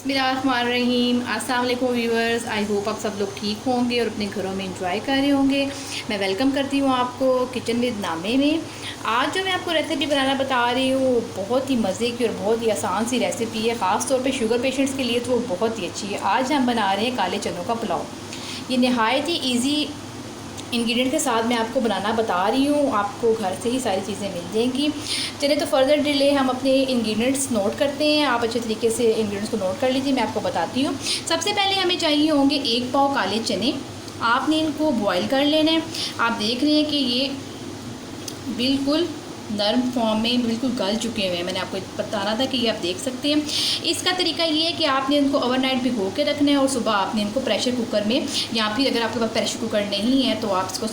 बिस्मिल्लाहिर्रहमानिर्रहीम। अस्सलाम वालेकुम व्यूअर्स। आई होप आप सब लोग ठीक होंगे और अपने घरों में इंजॉय कर रहे होंगे। मैं वेलकम करती हूँ आपको किचन विद नामे में। आज जो मैं आपको रेसिपी बनाना बता रही हूँ वो बहुत ही मज़े की और बहुत ही आसान सी रेसिपी है। ख़ास तौर पे शुगर पेशेंट्स के लिए तो वो बहुत ही अच्छी है। आज हम बना रहे हैं काले चनों का पुलाव। ये नहायत ही ईजी इंग्रेडिएंट के साथ मैं आपको बनाना बता रही हूँ। आपको घर से ही सारी चीज़ें मिल जाएंगी। चलिए तो फर्दर डिले हम अपने इंग्रेडिएंट्स नोट करते हैं। आप अच्छे तरीके से इंग्रेडिएंट्स को नोट कर लीजिए, मैं आपको बताती हूँ। सबसे पहले हमें चाहिए होंगे 1 पाव काले चने। आपने इनको बॉईल कर लेना है। आप देख रहे हैं कि ये बिल्कुल नरम फॉर्म में बिल्कुल गल चुके हुए हैं। मैंने आपको बताना था कि ये आप देख सकते हैं। इसका तरीका ये है कि आपने इनको ओवरनाइट भिगो के रखना है और सुबह आपने इनको प्रेशर कुकर में, या फिर अगर आपके पास प्रेशर कुकर नहीं है तो आप इसको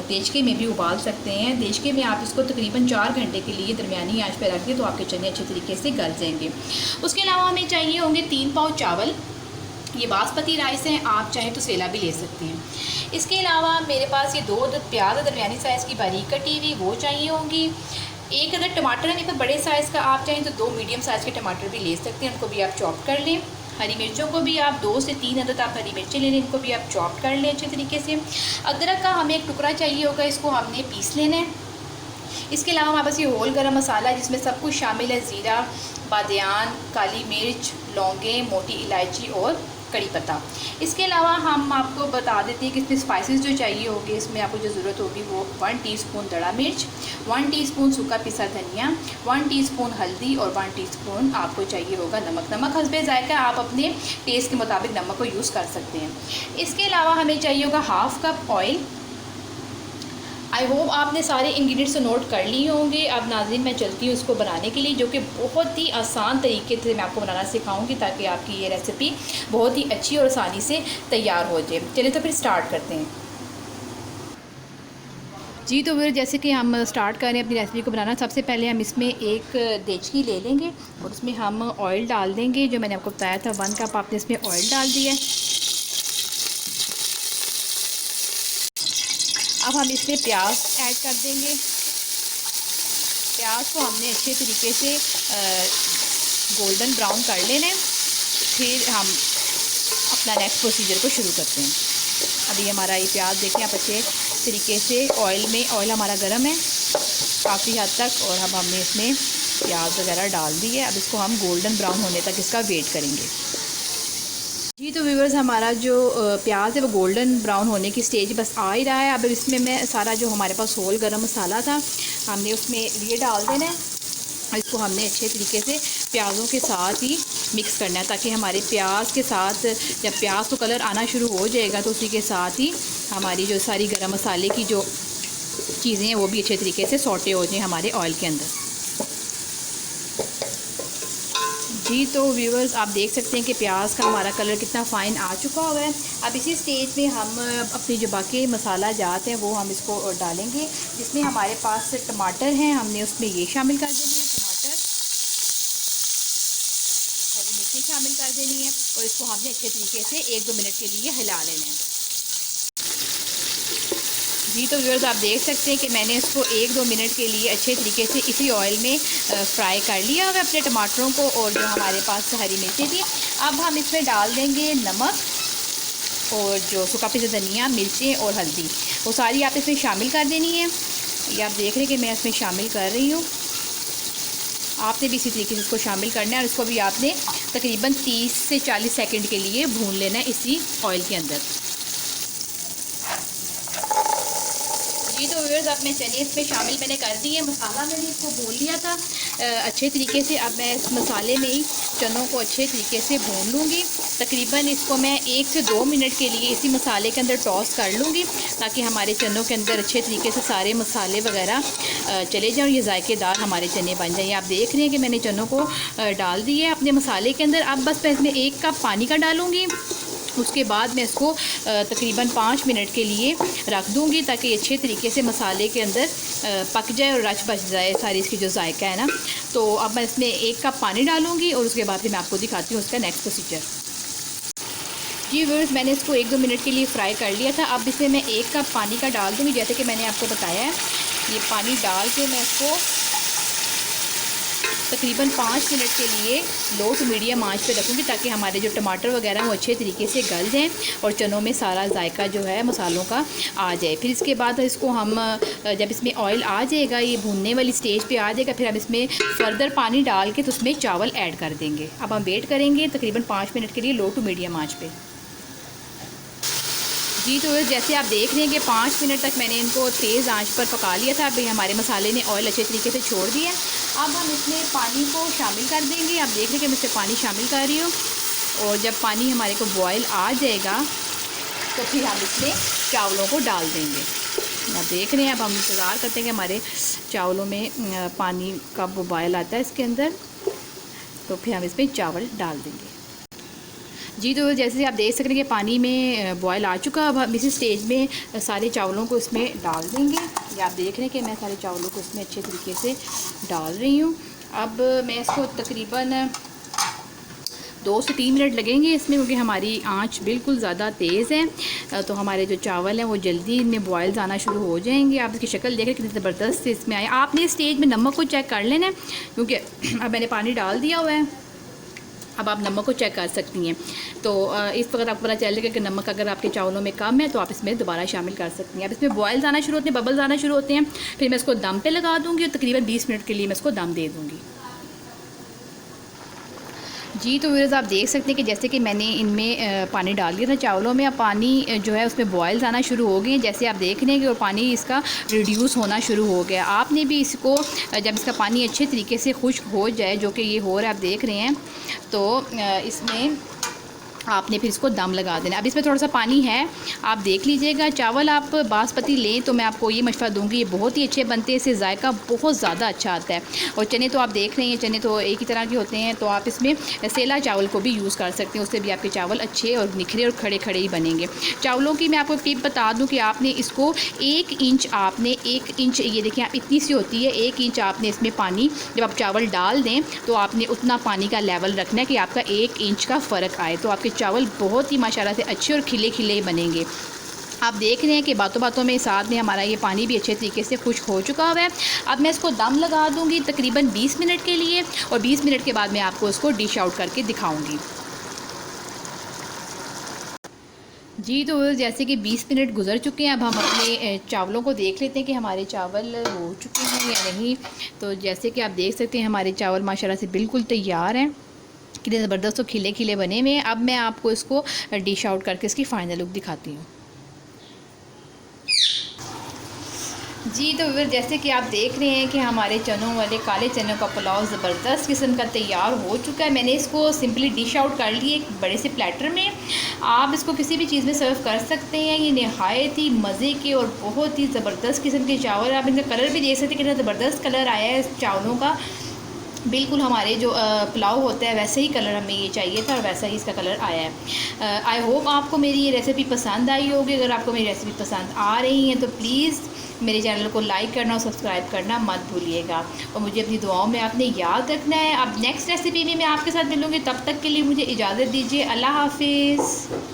देचके में भी उबाल सकते हैं। देचके में आप इसको तकरीबन 4 घंटे के लिए दरमियानी आंच पर रख दें तो आपके चने अच्छे तरीके से गल जाएंगे। उसके अलावा हमें चाहिए होंगे 3 पाव चावल। ये बासमती राइस हैं, आप चाहें तो सेला भी ले सकते हैं। इसके अलावा मेरे पास ये 2 प्याज दरमियानी साइज़ की बारीक कटी हुई वो चाहिए होंगी। एक अगर टमाटर है मेरे पास बड़े साइज़ का, आप चाहें तो 2 मीडियम साइज़ के टमाटर भी ले सकते हैं, उनको भी आप चॉप कर लें। हरी मिर्चों को भी आप 2 से 3 अदद आप हरी मिर्चें ले लें, इनको भी आप चॉप कर लें अच्छे तरीके से। अदरक का हमें एक टुकड़ा चाहिए होगा, इसको हमने पीस लेना है। इसके अलावा हमारे पास ये होल गरम मसाला है जिसमें सब कुछ शामिल है। ज़ीरा, बादियान, काली मिर्च, लौंगें, मोटी इलायची और कड़ी पत्ता। इसके अलावा हम आपको बता देते हैं कि इसमें स्पाइसेस जो चाहिए होंगे, इसमें आपको जो ज़रूरत होगी वो 1 टीस्पून दड़ा मिर्च, 1 टीस्पून सूखा पिसा धनिया, 1 टीस्पून हल्दी और 1 टीस्पून आपको चाहिए होगा नमक। नमक हस्बे जायका, आप अपने टेस्ट के मुताबिक नमक को यूज़ कर सकते हैं। इसके अलावा हमें चाहिए होगा 1/2 कप ऑयल। आई होप आपने सारे इंग्रेडिएंट्स नोट कर लिए होंगे। अब नाज़रीन मैं चलती हूँ इसको बनाने के लिए, जो कि बहुत ही आसान तरीके से मैं आपको बनाना सिखाऊंगी ताकि आपकी ये रेसिपी बहुत ही अच्छी और आसानी से तैयार हो जाए। चलिए तो फिर स्टार्ट करते हैं। जी तो फिर जैसे कि हम स्टार्ट करें अपनी रेसिपी को बनाना, सबसे पहले हम इसमें एक देचकी ले लेंगे और उसमें हम ऑयल डाल देंगे। जो मैंने आपको बताया था 1 कप आपने इसमें ऑयल डाल दिया है। अब हम इसमें प्याज ऐड कर देंगे। प्याज को हमने अच्छे तरीके से गोल्डन ब्राउन कर लेना है। फिर हम अपना नेक्स्ट प्रोसीजर को शुरू करते हैं। अभी हमारा ये प्याज देखें आप अच्छे तरीके से ऑयल हमारा गर्म है काफ़ी हद तक, और अब हमने इसमें प्याज वगैरह डाल दी है। अब इसको हम गोल्डन ब्राउन होने तक इसका वेट करेंगे। जी तो व्यूअर्स हमारा जो प्याज है वो गोल्डन ब्राउन होने की स्टेज बस आ ही रहा है। अब इसमें मैं सारा जो हमारे पास होल गरम मसाला था हमने उसमें ये डाल देना है। इसको हमने अच्छे तरीके से प्याज़ों के साथ ही मिक्स करना है ताकि हमारे प्याज के साथ जब प्याज को कलर आना शुरू हो जाएगा तो उसी के साथ ही हमारी जो सारी गरम मसाले की जो चीज़ें हैं वो भी अच्छे तरीके से सौटे हो जाएँ हमारे ऑयल के अंदर। जी तो व्यूअर्स आप देख सकते हैं कि प्याज का हमारा कलर कितना फ़ाइन आ चुका हुआ है। अब इसी स्टेज में हम अपनी जो बाकी मसाला जात हैं वो हम इसको डालेंगे, जिसमें हमारे पास टमाटर हैं, हमने उसमें ये शामिल कर देनी है। टमाटर, हरी मिर्ची शामिल कर देनी है और इसको हमने अच्छे तरीके से 1-2 मिनट के लिए हिला लेना है। जी तो व्यूअर्स आप देख सकते हैं कि मैंने इसको 1-2 मिनट के लिए अच्छे तरीके से इसी ऑयल में फ्राई कर लिया हुआ अपने टमाटरों को और जो हमारे पास हरी मिर्ची थी। अब हम इसमें डाल देंगे नमक और जो सूखा पिसा धनिया, मिर्चें और हल्दी, वो सारी आप इसमें शामिल कर देनी है। ये आप देख रहे हैं कि मैं इसमें शामिल कर रही हूँ। आपने भी इसी तरीके से इसको शामिल करना है और इसको भी आपने तकरीबन 30 से 40 सेकेंड के लिए भून लेना है इसी ऑयल के अंदर। जी तो व्यूअर्स अब मैं चने इसमें शामिल मैंने कर दिए। मसाला मैंने इसको भून लिया था अच्छे तरीके से। अब मैं इस मसाले में ही चनों को अच्छे तरीके से भून लूँगी। तकरीबन इसको मैं 1 से 2 मिनट के लिए इसी मसाले के अंदर टॉस कर लूँगी ताकि हमारे चनों के अंदर अच्छे तरीके से सारे मसाले वगैरह चले जाएँ और ये जायकेदार हमारे चने बन जाएँ। आप देख रहे हैं कि मैंने चनों को डाल दिए अपने मसाले के अंदर। अब बस मैं इसमें 1 कप पानी का डालूँगी। उसके बाद मैं इसको तकरीबन 5 मिनट के लिए रख दूँगी ताकि अच्छे तरीके से मसाले के अंदर पक जाए और रच बच जाए सारी इसकी जो जायका है ना। तो अब मैं इसमें 1 कप पानी डालूँगी और उसके बाद फिर मैं आपको दिखाती हूँ उसका नेक्स्ट प्रोसीजर। जी व्यूअर्स मैंने इसको 1-2 मिनट के लिए फ्राई कर लिया था। अब इसमें मैं 1 कप पानी का डाल दूँगी जैसे कि मैंने आपको बताया है। ये पानी डाल के मैं इसको तकरीबन 5 मिनट के लिए लो टू मीडियम आंच पे रखूँगी, ताकि हमारे जो टमाटर वगैरह वो अच्छे तरीके से गल जाएँ और चनों में सारा जायका जो है मसालों का आ जाए। फिर इसके बाद इसको हम जब इसमें ऑयल आ जाएगा, ये भूनने वाली स्टेज पे आ जाएगा, फिर हम इसमें फर्दर पानी डाल के तो उसमें चावल ऐड कर देंगे। अब हम वेट करेंगे तकरीबन 5 मिनट के लिए लो टू मीडियम आँच पे। जी तो जैसे आप देख रहे हैं कि 5 मिनट तक मैंने इनको तेज़ आंच पर पका लिया था। अभी हमारे मसाले ने ऑयल अच्छे तरीके से छोड़ दिया। अब हम इसमें पानी को शामिल कर देंगे। आप देख रहे हैं कि मैं इसमें पानी शामिल कर रही हूँ, और जब पानी हमारे को बॉयल आ जाएगा तो फिर हम इसमें चावलों को डाल देंगे। आप देख रहे हैं, अब हम इंतज़ार करते हैं कि हमारे चावलों में पानी का बॉयल आता है इसके अंदर, तो फिर हम इसमें चावल डाल देंगे। जी तो जैसे आप देख सकते हैं कि पानी में बॉयल आ चुका। अब हम इसी स्टेज में सारे चावलों को इसमें डाल देंगे। ये आप देख रहे हैं कि मैं सारे चावलों को इसमें अच्छे तरीके से डाल रही हूँ। अब मैं इसको तकरीबन 2 से 3 मिनट लगेंगे इसमें, क्योंकि हमारी आंच बिल्कुल ज़्यादा तेज़ है, तो हमारे जो चावल हैं वो जल्दी इनमें बॉयल्स आना शुरू हो जाएंगे। आप इसकी शक्ल देखें कितनी ज़बरदस्त इसमें आए। आपने इस स्टेज में नमक को चेक कर लेना है, क्योंकि अब मैंने पानी डाल दिया हुआ है। अब आप नमक को चेक कर सकती हैं, तो इस वक्त आपको पता चलेगा कि नमक अगर आपके चावलों में कम है तो आप इसमें दोबारा शामिल कर सकती हैं। अब इसमें बॉयल्स आना शुरू होते हैं, बबल्स आना शुरू होते हैं, फिर मैं इसको दम पे लगा दूँगी और तकरीबन 20 मिनट के लिए मैं इसको दम दे दूँगी। जी तो व्यूअर्स आप देख सकते हैं कि जैसे कि मैंने इनमें पानी डाल दिया था चावलों में, अब पानी जो है उसमें बॉयल्स आना शुरू हो गए हैं। जैसे आप देख रहे हैं कि वो पानी इसका रिड्यूस होना शुरू हो गया। आपने भी इसको जब इसका पानी अच्छे तरीके से खुश्क हो जाए, जो कि ये हो रहा है आप देख रहे हैं, तो इसमें आपने फिर इसको दम लगा देना। अब इसमें थोड़ा सा पानी है, आप देख लीजिएगा। चावल आप बासमती लें तो मैं आपको ये मशवरा दूंगी, ये बहुत ही अच्छे बनते हैं, इससे जायका बहुत ज़्यादा अच्छा आता है। और चने तो आप देख रहे हैं, चने तो एक ही तरह के होते हैं, तो आप इसमें सेला चावल को भी यूज़ कर सकते हैं, उससे भी आपके चावल अच्छे और निखरे और खड़े खड़े ही बनेंगे। चावलों की मैं आपको टिप बता दूँ कि आपने इसको 1 इंच ये देखिए आप इतनी सी होती है, 1 इंच आपने इसमें पानी जब आप चावल डाल दें तो आपने उतना पानी का लेवल रखना है कि आपका 1 इंच का फ़र्क आए, तो आपके चावल बहुत ही माशाल्लाह से अच्छे और खिले खिले बनेंगे। आप देख रहे हैं कि बातों बातों में साथ में हमारा ये पानी भी अच्छे तरीके से खुश्क हो चुका हुआ है। अब मैं इसको दम लगा दूंगी तकरीबन 20 मिनट के लिए, और 20 मिनट के बाद मैं आपको इसको डिश आउट करके दिखाऊंगी। जी तो जैसे कि 20 मिनट गुजर चुके हैं, अब हम अपने चावलों को देख लेते हैं कि हमारे चावल हो चुके हैं या नहीं। तो जैसे कि आप देख सकते हैं हमारे चावल माशाल्लाह से बिल्कुल तैयार हैं, कितने ज़बरदस्त और खिले खिले बने हुए हैं। अब मैं आपको इसको डिश आउट करके इसकी फ़ाइनल लुक दिखाती हूँ। जी तो फिर जैसे कि आप देख रहे हैं कि हमारे चनों वाले काले चनों का पुलाव ज़बरदस्त किस्म का तैयार हो चुका है। मैंने इसको सिंपली डिश आउट कर लिया एक बड़े से प्लेटर में। आप इसको किसी भी चीज़ में सर्व कर सकते हैं। ये नहायत ही मज़े के और बहुत ही ज़बरदस्त किस्म के चावल। आप इनका कलर भी देख सकते हैं, कितना ज़बरदस्त कलर आया है चावलों का। बिल्कुल हमारे जो पुलाव होता है वैसे ही कलर हमें ये चाहिए था और वैसा ही इसका कलर आया है। आई होप आपको मेरी ये रेसिपी पसंद आई होगी। अगर आपको मेरी रेसिपी पसंद आ रही है तो प्लीज़ मेरे चैनल को लाइक करना और सब्सक्राइब करना मत भूलिएगा, और मुझे अपनी दुआओं में आपने याद रखना है। अब नेक्स्ट रेसिपी में मैं आपके साथ मिलूँगी, तब तक के लिए मुझे इजाज़त दीजिए। अल्लाह हाफिज़।